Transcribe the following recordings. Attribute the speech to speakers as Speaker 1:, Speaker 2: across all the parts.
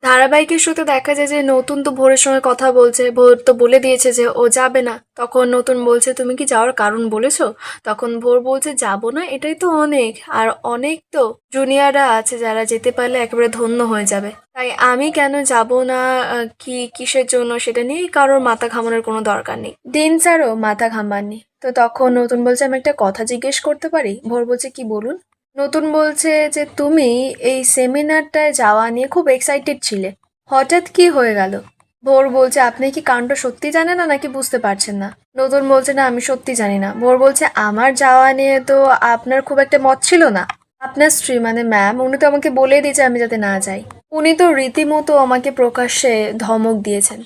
Speaker 1: ধারাবাহিকের শুরুতে দেখা যায় যে নতুন তো ভোরের সঙ্গে কথা বলছে, ভোর তো বলে দিয়েছে যে ও যাবে না। তখন নতুন বলছে তুমি কি যাওয়ার কারণ বলেছো? তখন ভোর বলছে যাব না, এটাই তো অনেক, আর অনেক তো জুনিয়ররা আছে যারা যেতে পারলে একেবারে ধন্য হয়ে যাবে, তাই আমি কেন যাব না? কি কিসের জন্য সেটা নিয়ে কারোর মাথা ঘামানোর কোনো দরকার নেই। দিন স্যারও মাথা ঘামাননি। তো তখন নতুন বলছে আমি একটা কথা জিজ্ঞেস করতে পারি? ভোর বলছে কি বলুন। নতুন বলছে যে তুমি এই সেমিনারটায় যাওয়া নিয়ে খুব এক্সাইটেড ছিলে, হঠাৎ কি হয়ে গেল? ভোর বলছে আপনি কি কারণটা সত্যি জানেন না নাকি বুঝতে পারছেন না? নতুন বলছে না আমি সত্যি জানি না। ভোর বলছে আমার যাওয়া নিয়ে তো আপনার খুব একটা মত ছিল না। আপনার স্ত্রী মানে ম্যাম, উনি তো আমাকে বলেই দিয়েছে আমি যাতে না যাই। উনি তো রীতিমতো আমাকে প্রকাশ্যে ধমক দিয়েছেন।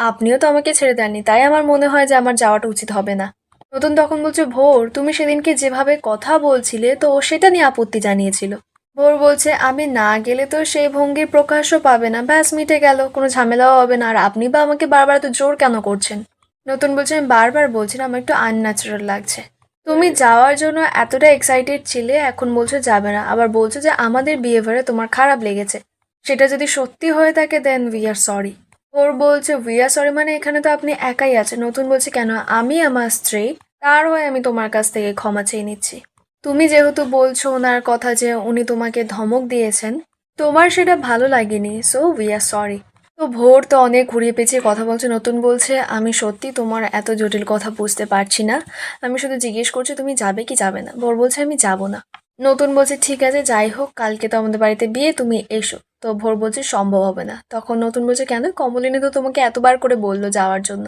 Speaker 1: আপনিও তো আমাকে ছেড়ে দেননি, তাই আমার মনে হয় যে আমার যাওয়াটা উচিত হবে না। নতুন তখন বলছে ভোর তুমি সেদিনকে যেভাবে কথা বলছিলে তো ও সেটা নিয়ে আপত্তি জানিয়েছিল। ভোর বলছে আমি না গেলে তো সেই ভঙ্গির প্রকাশও পাবে না, ব্যাস মিটে গেল, কোনো ঝামেলাও হবে না, আর আপনি বা আমাকে বারবার এত জোর কেন করছেন? নতুন বলছে আমি বারবার বলছি না, আমার একটু আনন্যাচারাল লাগছে। তুমি যাওয়ার জন্য এতটা এক্সাইটেড ছিলে, এখন বলছো যাবে না, আবার বলছো যে আমাদের বিহেভিয়ারে তোমার খারাপ লেগেছে। সেটা যদি সত্যি হয়ে থাকে দেন উই আর সরি। ওর বলছে উই আর সরি মানে এখানে তো আপনি একাই আছেন। নতুন বলছে কেন, আমি আমার স্ত্রী, তার হয়ে আমি তোমার কাছ থেকে ক্ষমা চেয়ে নিচ্ছি। তুমি যেহেতু বলছো ওনার কথা যে উনি তোমাকে ধমক দিয়েছেন, তোমার সেটা ভালো লাগেনি, সো উই আর সরি। তো ভোর তো অনেক ঘুরিয়ে পেঁচিয়ে কথা বলছে। নতুন বলছে আমি সত্যি তোমার এত জটিল কথা বুঝতে পারছি না, আমি শুধু জিজ্ঞেস করছি তুমি যাবে কি যাবে না। ভোর বলছে আমি যাব না। নতুন বলছে ঠিক আছে যাই হোক, কালকে তো আমাদের বাড়িতে বিয়ে, তুমি এসো। তো ভোর বলছে সম্ভব হবে না। তখন নতুন বলছে কেন, কমলিনী তো তোমাকে এতবার করে বললো যাওয়ার জন্য,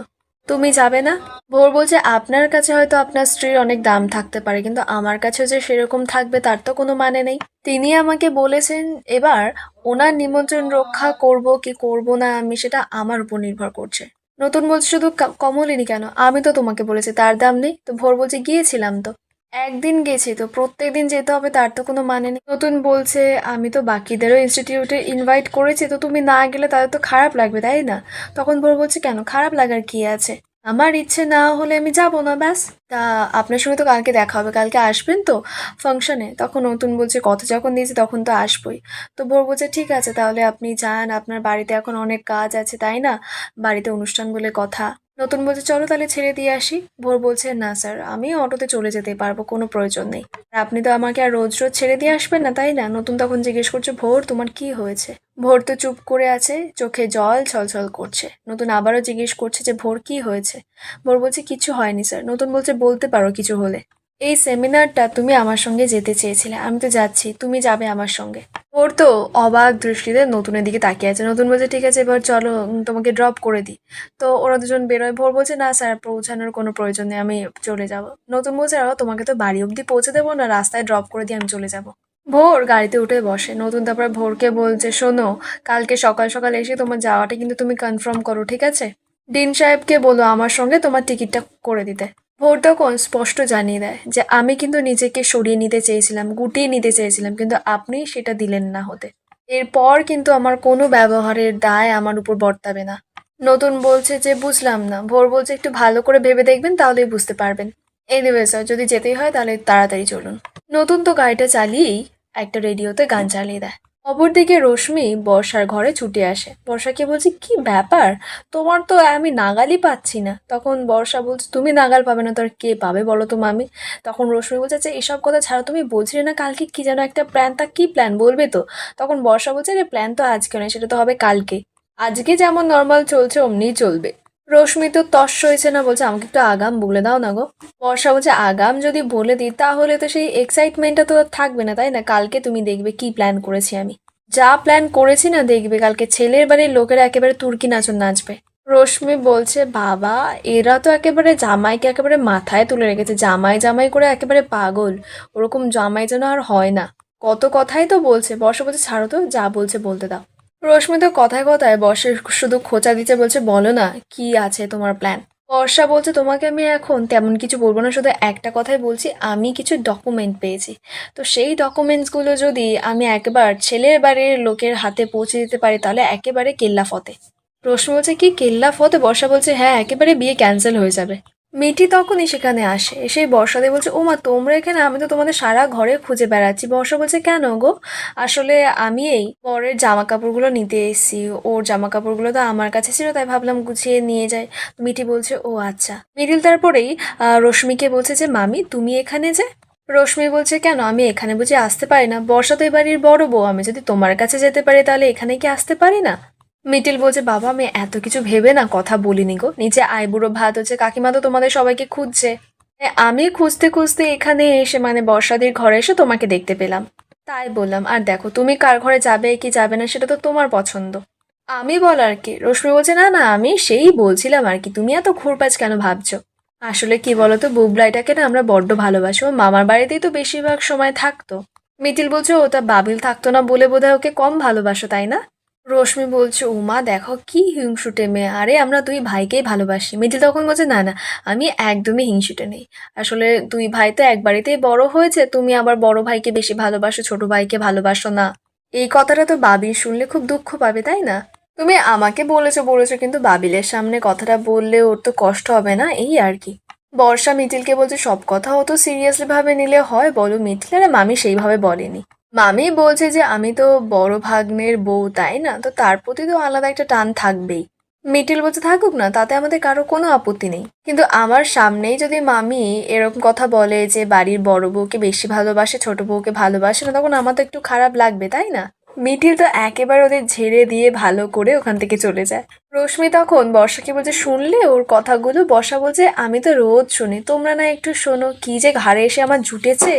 Speaker 1: তুমি যাবে না? ভোর বলছে আপনার কাছে হয়তো আপনার স্ত্রীর অনেক দাম থাকতে পারে, কিন্তু আমার কাছেও যে সেরকম থাকবে তার তো কোনো মানে নেই। তিনি আমাকে বলেছেন, এবার ওনার নিমন্ত্রণ রক্ষা করব কি করব না আমি, সেটা আমার উপর নির্ভর করছে। নতুন বলছে শুধু কমলিনী কেন, আমি তো তোমাকে বলেছি তার দাম নেই। তো ভোর বলছে গিয়েছিলাম তো, একদিন গেছি তো প্রত্যেকদিন যেতে হবে তার তো কোনো মানে নেই। নতুন বলছে আমি তো বাকিদেরও ইনস্টিটিউটে ইনভাইট করেছি, তো তুমি না গেলে তাদের তো খারাপ লাগবে তাই না? তখন ভোর বলছে কেন, খারাপ লাগার কি আছে? আমার ইচ্ছে না হলে আমি যাব না, ব্যাস। তা আপনার সঙ্গে তো কালকে দেখা হবে, কালকে আসবেন তো ফাংশনে? তখন নতুন বলছে কথা যখন দিয়েছি তখন তো আসবোই। তো ভোর বলছে ঠিক আছে তাহলে আপনি যান, আপনার বাড়িতে এখন অনেক কাজ আছে তাই না, বাড়িতে অনুষ্ঠান বলে কথা। নতুন বলছে চলো তাহলে ছেড়ে দিয়ে আসি। ভোর বলছে না স্যার, আমি অটোতে চলে যেতে পারবো, কোনো প্রয়োজন নেই। আর আপনি তো আমাকে আর রোজ রোজ ছেড়ে দিয়ে আসবেন না তাই না? নতুন তখন জিজ্ঞেস করছে ভোর তোমার কি হয়েছে? ভোর তো চুপ করে আছে, চোখে জল ছলছল করছে। নতুন আবারও জিজ্ঞেস করছে যে ভোর কি হয়েছে? ভোর বলছে কিছু হয়নি স্যার। নতুন বলছে বলতে পারো কিছু হলে। এই সেমিনারটা তুমি আমার সঙ্গে যেতে চেয়েছিলে, আমি তো যাচ্ছি, তুমি যাবে আমার সঙ্গে। ওর তো অবাক দৃষ্টিতে নতুনের দিকে তাকিয়ে আছে। নতুন বলছে ঠিক আছে এবার চলো, তোমাকে ড্রপ করে দিই। তো ওরা দুজন বেরোয়। ভোর বলছে না স্যার, পৌঁছানোর কোনো প্রয়োজন নেই, আমি চলে যাব। নতুন বলছে তোমাকে তো বাড়ি অবধি পৌঁছে দেবো না, রাস্তায় ড্রপ করে দিয়ে আমি চলে যাব। ভোর গাড়িতে উঠে বসে। নতুন তারপরে ভোরকে বলছে শোনো, কালকে সকাল সকাল এসে তোমার যাওয়াটা কিন্তু তুমি কনফার্ম করো, ঠিক আছে? ডিন সাহেবকে বলো আমার সঙ্গে তোমার টিকিটটা করে দিতে। ভোর তখন স্পষ্ট জানিয়ে দেয় যে আমি কিন্তু নিজেকে সরিয়ে নিতে চেয়েছিলাম, গুটিয়ে নিতে চেয়েছিলাম, কিন্তু আপনি সেটা দিলেন না হতে। এরপর কিন্তু আমার কোনো ব্যবহারের দায় আমার উপর বর্তাবে না। নতুন বলছে যে বুঝলাম না। ভোর বলছে একটু ভালো করে ভেবে দেখবেন তাহলেই বুঝতে পারবেন। এনিওয়ে স্যার, যদি যেতেই হয় তাহলে তাড়াতাড়ি চলুন। নতুন তো গাড়িটা চালিয়েই একটা রেডিওতে গান চালিয়ে দেয়। অপরদিকে রশ্মি বর্ষার ঘরে ছুটে আসে। বর্ষাকে বলছে কি ব্যাপার, তোমার তো আমি নাগালই পাচ্ছি না। তখন বর্ষা বলছে তুমি নাগাল পাবে না তো আর কে পাবে বলো তো মামি। তখন রশ্মি বলছে যে এসব কথা ছাড়া, তুমি বলছিলে না কালকে কি যেন একটা প্ল্যান, তা কি প্ল্যান বলবে তো? তখন বর্ষা বলছে যে প্ল্যান তো আজকে নয়, সেটা তো হবে কালকে। আজকে যেমন নর্মাল চলছে অমনিই চলবে। রশ্মি তো তস্য হয়েছে না, বলছে আমাকে একটু আগাম বলে দাও না গো। বর্ষা বলছে আগাম যদি বলে দিই তাহলে তো সেই এক্সাইটমেন্টটা তো আর থাকবে না তাই না? কালকে তুমি দেখবে কি প্ল্যান করেছি আমি। যা প্ল্যান করেছি না দেখবে কালকে ছেলের বাড়ির লোকেরা একেবারে তুর্কি নাচন নাচবে। রশ্মি বলছে বাবা, এরা তো একেবারে জামাইকে একেবারে মাথায় তুলে রেখেছে, জামাই জামাই করে একেবারে পাগল। ওরকম জামাই যেন আর হয় না। কত কথাই তো বলছে। বর্ষা বলছে ছাড়ো তো, যা বলছে বলতে দাও। রশ্মি তো কথায় কথায় বর্ষার শুধু খোঁচা দিচ্ছে, বলছে বলো না কি আছে তোমার প্ল্যান। বর্ষা বলছে তোমাকে আমি এখন তেমন কিছু বলবো না, শুধু একটা কথাই বলছি, আমি কিছু ডকুমেন্ট পেয়েছি। তো সেই ডকুমেন্টসগুলো যদি আমি একবার ছেলের বাড়ির লোকের হাতে পৌঁছে দিতে পারি তাহলে একেবারে কেল্লা ফতে। রশ্মি বলছে কি কেল্লা ফতে? বর্ষা বলছে হ্যাঁ, একেবারে বিয়ে ক্যান্সেল হয়ে যাবে। মিঠি তখনই সেখানে আসে, এসে বর্ষাদের বলছে, ও মা তোমরা এখানে, আমি তো তোমাদের সারা ঘরে খুঁজে বেড়াচ্ছি। বর্ষা বলছে, কেন গো? আসলে আমি এই বরের জামা কাপড়গুলো নিতে এসেছি, ওর জামা কাপড়গুলো তো আমার কাছে ছিল, তাই ভাবলাম গুছিয়ে নিয়ে যাই। মিঠি বলছে, ও আচ্ছা। মিডিল তারপরেই রশ্মিকে বলছে যে, মামি তুমি এখানে যে? রশ্মি বলছে, কেন আমি এখানে বুঝি আসতে পারি না? বর্ষা তো এ বাড়ির বড় বউ, আমি যদি তোমার কাছে যেতে পারি তাহলে এখানে কি আসতে পারি না? মিটিল বলছে, বাবা আমি এত কিছু ভেবে না কথা বলিনি গো, নিচে আইবুড়ো ভাত হচ্ছে, কাকিমা তো তোমাদের সবাইকে খুঁজছে। আমি খুঁজতে খুঁজতে এখানে এসে মানে বর্ষাদির ঘরে এসে তোমাকে দেখতে পেলাম, তাই বললাম। আর দেখো তুমি কার ঘরে যাবে কি যাবে না সেটা তো তোমার পছন্দ। আমি বলার কি? রশ্মি বলছে, না না আমি সেই বলছিলাম আর কি, তুমি এত ঘুরপাচ কেন ভাবছো? আসলে কি বলতো, বুবলাইটাকে না আমরা বড্ড ভালোবাসি, ও মামার বাড়িতেই তো বেশিরভাগ সময় থাকতো। মিটিল বলছে, ও তা বাবিল থাকতো না বলে বোধহয় ওকে কম ভালোবাসো, তাই না? রশ্মি বলছে, উমা দেখো কি হিংসুটে মেয়ে, আরে আমরা দুই ভাইকেই ভালোবাসি। মিঠিল তখন বলছে, না না আমি একদমই হিংসুটে নেই, আসলে দুই ভাই তো এক বাড়িতেই বড় হয়েছে, তুমি আবার বড় ভাইকে বেশি ভালোবাসো, ছোট ভাইকে ভালোবাসো না। এই কথাটা তো বাবিল শুনলে খুব দুঃখ পাবে, তাই না? তুমি আমাকে বলেছো বলেছো, কিন্তু বাবিলের সামনে কথাটা বললে ওর তো কষ্ট হবে না, এই আর কি। বর্ষা মিঠিলকে বলছে, সব কথা অত সিরিয়াসলি ভাবে নিলে হয় বলো মিঠিল? আরে মামি সেইভাবে বলেনি, মামি বলছে যে আমি তো বড় ভাগ্নের বউ, তাই না, তো তার প্রতি তো আলাদা একটা টান থাকবেই। মিটিল বলছে, থাকুক না, তাতে আমাদের কারো কোনো আপত্তি নেই, কিন্তু আমার সামনেই যদি মামি এরকম কথা বলে যে বাড়ির বড় বউকে বেশি ভালোবাসে ছোট বউকে ভালোবাসে না, তখন আমার তো একটু খারাপ লাগবে, তাই না? মিঠিল তো একেবারে ওদের ঝেড়ে দিয়ে ভালো করে ওখান থেকে চলে যায়। রশ্মি তখন বর্ষাকে বলছে, শুনলে ওর কথাগুলো? বর্ষা বলছে, আমি তো রোজ শুনি, তোমরা না একটু শোনো, কি যে ঘাড়ে এসে আমার জুটেছে,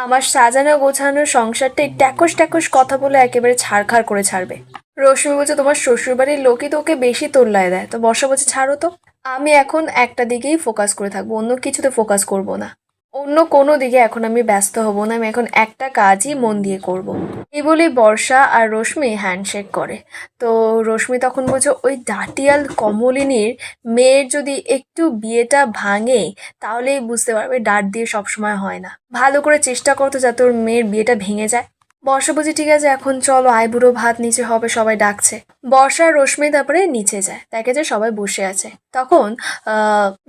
Speaker 1: আমার সাজানো গোছানো সংসারটা এই ট্যাকস ট্যাকস কথা বলে একেবারে ছাড়খাড় করে ছাড়বে। রশ্মি বলছে, তোমার শ্বশুর বাড়ির লোকই তো ওকে বেশি তোল্লায় দেয়। তো বর্ষা বলছে, ছাড়ো তো, আমি এখন একটা দিকেই ফোকাস করে থাকবো, অন্য কিছুতে ফোকাস করব না, অন্য কোনো দিকে এখন আমি ব্যস্ত হব না, আমি এখন একটা কাজই মন দিয়ে করব। এই বলে বর্ষা আর রশ্মি হ্যান্ডশেক করে। তো রশ্মি তখন বলছে, ওই ডাটিয়াল কমলিনীর মেয়ের যদি একটু বিয়েটা ভাঙে তাহলেই বুঝতে পারবে ডাট দিয়ে সবসময় হয় না, ভালো করে চেষ্টা করতো যাতে ওর মেয়ের বিয়েটা ভেঙে যায়। বর্ষা বলছে, ঠিক আছে এখন চলো, আইবুড়ো ভাত নিচে হবে, সবাই ডাকছে। বর্ষা আর রশ্মি তারপরে নিচে যায়, দেখে যে সবাই বসে আছে। তখন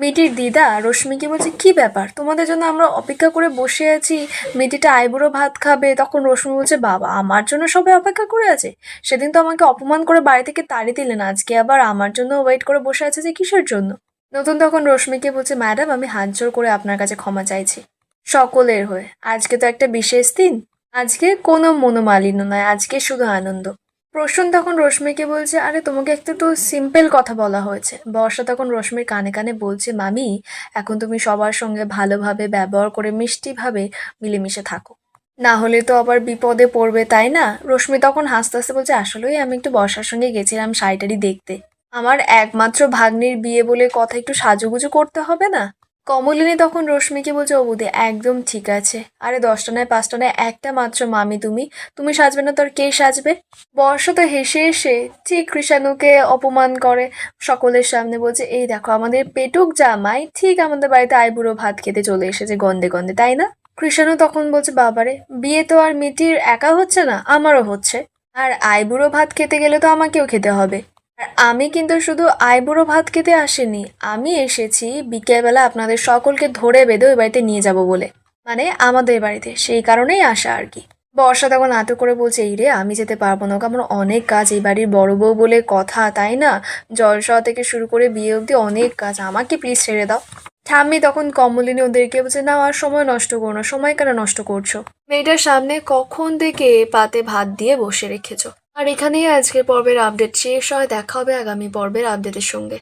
Speaker 1: মিটির দিদা রশ্মিকে বলছে, কি ব্যাপার, তোমাদের জন্য আমরা অপেক্ষা করে বসে আছি, মিটিটা আইবুড়ো ভাত খাবে। তখন রশ্মি বলছে, বাবা আমার জন্য সবাই অপেক্ষা করে আছে? সেদিন তো আমাকে অপমান করে বাড়ি থেকে তাড়িয়ে দিলেন, আজকে আবার আমার জন্য ওয়েট করে বসে আছে যে কিসের জন্য? নতুন তখন রশ্মিকে বলছে, ম্যাডাম আমি হাত জোর করে আপনার কাছে ক্ষমা চাইছি সকলের হয়ে, আজকে তো একটা বিশেষ দিন, আজকে কোনো মনোমালিন্য নয়, আজকে শুধু আনন্দ। প্রসূন তখন রশ্মিকে বলছে, আরে তোমাকে একটা তো সিম্পল কথা বলা হয়েছে। বর্ষা তখন রশ্মির কানে কানে বলছে, মামি এখন তুমি সবার সঙ্গে ভালোভাবে ব্যবহার করে মিষ্টিভাবে মিলেমিশে থাকো, না হলে তো আবার বিপদে পড়বে, তাই না? রশ্মি তখন হাসতে হাসতে বলছে, আসলেই আমি একটু বর্ষার সঙ্গে গেছিলাম শাড়িটারি দেখতে, আমার একমাত্র ভাগ্নির বিয়ে বলে কথা, একটু সাজুগুজু করতে হবে না? কমলিনী তখন রশ্মিকে বলছে, ও বৌদি একদম ঠিক আছে, আরে 10টা নয় 5টা নয়, একটা মাত্র মামি, তুমি তুমি সাজবে না তো আর কে সাজবে? বর্ষা তো হেসে হেসে ঠিক কৃষাণুকে অপমান করে সকলের সামনে, বলছে, এই দেখো আমাদের পেটুক জামাই ঠিক আমাদের বাড়িতে আইবুড়ো ভাত খেতে চলে এসেছে গন্ধে গন্ধে, তাই না? কৃষাণু তখন বলছে, বাবারে বিয়ে তো আর মিটির একা হচ্ছে না, আমারও হচ্ছে, আর আইবুড়ো ভাত খেতে গেলে তো আমাকেও খেতে হবে। আর আমি কিন্তু শুধু আইবুড়ো ভাত খেতে আসিনি, আমি এসেছি বিকেলবেলা আপনাদের সকলকে ধরে বেঁধে ওই বাড়িতে নিয়ে যাব বলে, মানে আমাদের বাড়িতে, সেই কারণেই আসা আর কি। বর্ষা তখন নাটক করে বলছে, এই রে আমি যেতে পারবো না, আমার অনেক কাজ, এই বাড়ির বড় বউ বলে কথা, তাই না, জলসা থেকে শুরু করে বিয়ে অবধি অনেক কাজ, আমাকে প্লিজ ছেড়ে দাও। ঠাম্মি তখন কমলিনী ওদেরকে বলছে, না আর সময় নষ্ট করো না, সময় কেন নষ্ট করছো, মেয়েটার সামনে কখন থেকে পাতে ভাত দিয়ে বসে রেখেছো। আর এখানেই আজকের পর্বের আপডেট শেষ হয়, দেখা হবে আগামী পর্বের আপডেটের সঙ্গে।